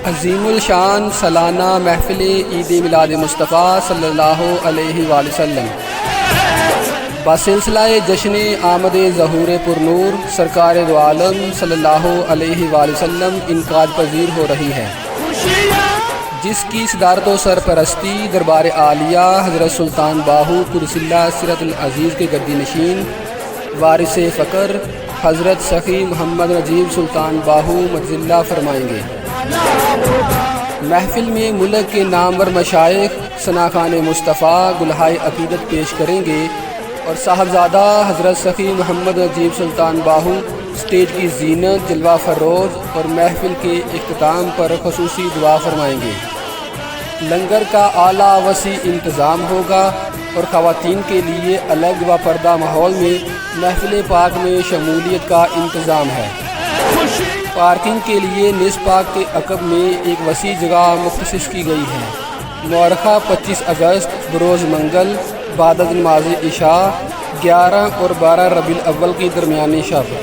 عظیم الشان سالانہ محفل عید میلاد مصطفیٰ صلی اللہ علیہ وآلہ وسلم بسلسلہ جشن آمد ظہور پرنور سرکار دو عالم صلی اللہ علیہ وآلہ وسلم انعقاد پذیر ہو رہی ہے، جس کی صدارت و سرپرستی دربار عالیہ حضرت سلطان باہو قدس اللہ سرۃ العزیز کے گدی نشین وارث فقر حضرت سخی محمد نجیب سلطان باہو مجزِ اللہ فرمائیں گے۔ محفل میں ملک کے نامور مشائخ ثناخوان مصطفیٰ گلہائے عقیدت پیش کریں گے اور صاحبزادہ حضرت سخی محمد نجیب سلطان باہو اسٹیج کی زینت جلوہ فروز اور محفل کے اختتام پر خصوصی دعا فرمائیں گے۔ لنگر کا اعلیٰ وسیع انتظام ہوگا اور خواتین کے لیے الگ و پردہ ماحول میں محفل پاک میں شمولیت کا انتظام ہے۔ پارکنگ کے لیے نصف پاک کے عقب میں ایک وسیع جگہ مختص کی گئی ہے۔ مورخہ 25 اگست بروز منگل بعد از نماز عشاء 11 اور 12 ربیع الاول کی درمیانی شب۔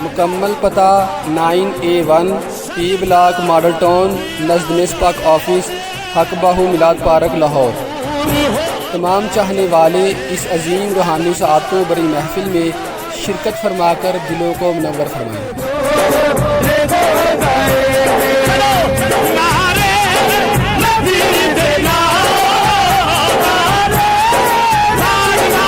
مکمل پتہ 9A1 پی بلاک ماڈل ٹاؤن نزد نصف پاک آفس حق باہو میلاد پارک لاہور۔ تمام چاہنے والے اس عظیم روحانی سعادتوں بری محفل میں شرکت فرما کر دلوں کو منور فرمائیں۔